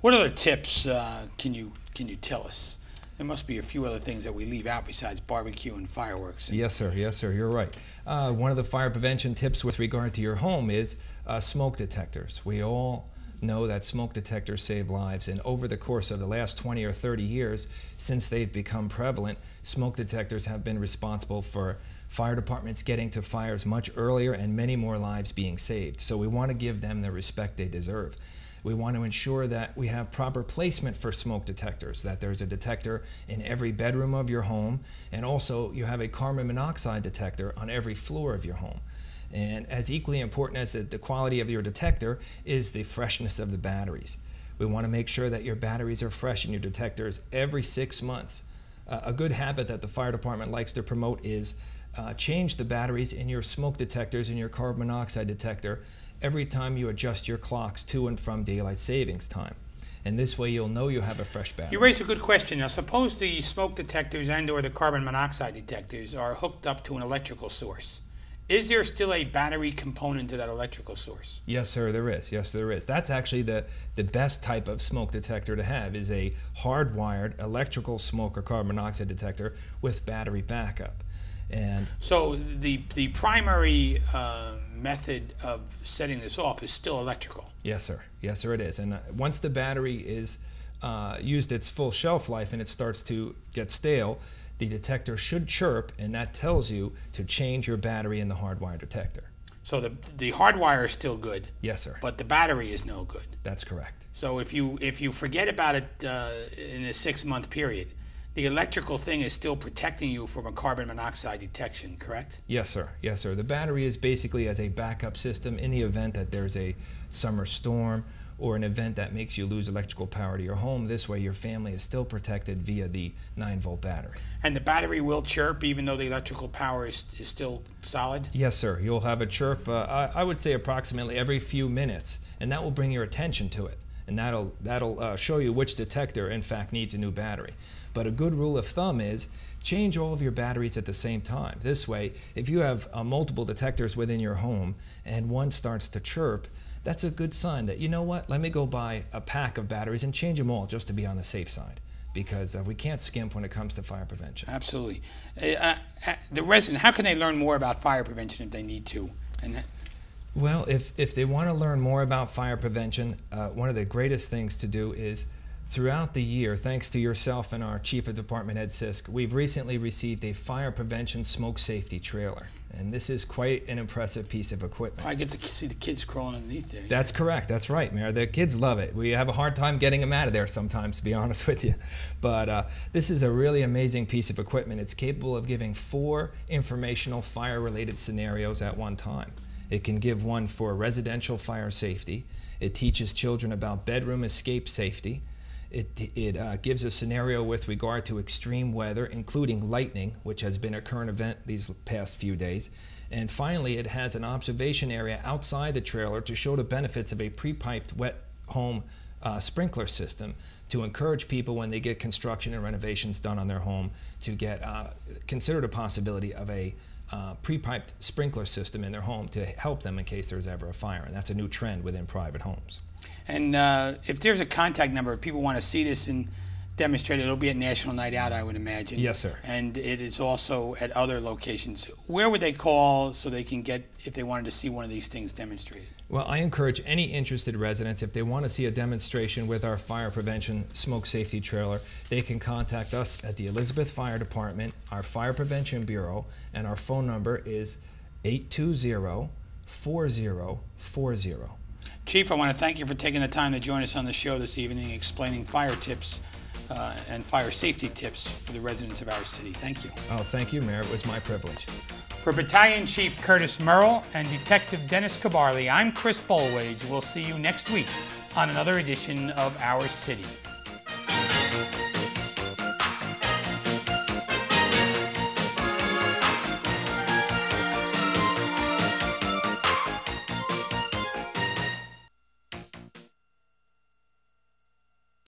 What other tips can you tell us? There must be a few other things that we leave out besides barbecue and fireworks. Yes, sir. Yes, sir. You're right. One of the fire prevention tips with regard to your home is smoke detectors. We all know that smoke detectors save lives, and over the course of the last 20 or 30 years, since they've become prevalent, smoke detectors have been responsible for fire departments getting to fires much earlier and many more lives being saved. So we want to give them the respect they deserve. We want to ensure that we have proper placement for smoke detectors, that there's a detector in every bedroom of your home, and also you have a carbon monoxide detector on every floor of your home. And as equally important as the quality of your detector is the freshness of the batteries. We want to make sure that your batteries are fresh in your detectors every 6 months. A good habit that the fire department likes to promote is change the batteries in your smoke detectors and your carbon monoxide detector every time you adjust your clocks to and from daylight savings time. And this way you'll know you have a fresh battery. You raised a good question. Now suppose the smoke detectors and or the carbon monoxide detectors are hooked up to an electrical source. Is there still a battery component to that electrical source? Yes, sir, there is. Yes, there is. That's actually the best type of smoke detector to have, is a hardwired electrical smoke or carbon monoxide detector with battery backup. And so the primary method of setting this off is still electrical. Yes, sir. Yes, sir, it is. And once the battery is used its full shelf life and it starts to get stale, the detector should chirp, and that tells you to change your battery in the hardwired detector. So the hardwire is still good. Yes, sir. But the battery is no good. That's correct. So if you forget about it in a 6-month period, the electrical thing is still protecting you from a carbon monoxide detection, correct? Yes, sir. Yes, sir. The battery is basically as a backup system in the event that there's a summer storm or an event that makes you lose electrical power to your home. This way your family is still protected via the 9-volt battery. And the battery will chirp even though the electrical power is still solid? Yes, sir. You'll have a chirp, I would say approximately every few minutes, and that will bring your attention to it. And that'll show you which detector, in fact, needs a new battery. But a good rule of thumb is change all of your batteries at the same time. This way, if you have multiple detectors within your home and one starts to chirp, that's a good sign that, you know what, let me go buy a pack of batteries and change them all just to be on the safe side. Because we can't skimp when it comes to fire prevention. Absolutely. The resident, how can they learn more about fire prevention if they need to? Well, if they want to learn more about fire prevention, one of the greatest things to do is throughout the year, thanks to yourself and our Chief of Department, Ed Sisk, we've recently received a fire prevention smoke safety trailer. And this is quite an impressive piece of equipment. I get to see the kids crawling underneath there. That's correct. That's right, Mayor. The kids love it. We have a hard time getting them out of there sometimes, to be honest with you. But this is a really amazing piece of equipment. It's capable of giving 4 informational fire-related scenarios at one time. It can give one for residential fire safety. It teaches children about bedroom escape safety. It gives a scenario with regard to extreme weather, including lightning, which has been a current event these past few days. And finally, it has an observation area outside the trailer to show the benefits of a pre-piped wet home sprinkler system to encourage people when they get construction and renovations done on their home to get consider the possibility of a pre-piped sprinkler system in their home to help them in case there's ever a fire. And that's a new trend within private homes. And if there's a contact number, if people want to see this and demonstrate it, it'll be at National Night Out, I would imagine. Yes, sir. And it is also at other locations. Where would they call so they can get, if they wanted to see one of these things demonstrated? Well, I encourage any interested residents, if they want to see a demonstration with our fire prevention smoke safety trailer, they can contact us at the Elizabeth Fire Department, our Fire Prevention Bureau, and our phone number is 820-4040. Chief, I want to thank you for taking the time to join us on the show this evening, explaining fire tips and fire safety tips for the residents of our city. Thank you. Oh, thank you, Mayor. It was my privilege. For Battalion Chief Curtis Merrill and Detective Dennis Cabarly, I'm Chris Bolwage. We'll see you next week on another edition of Our City.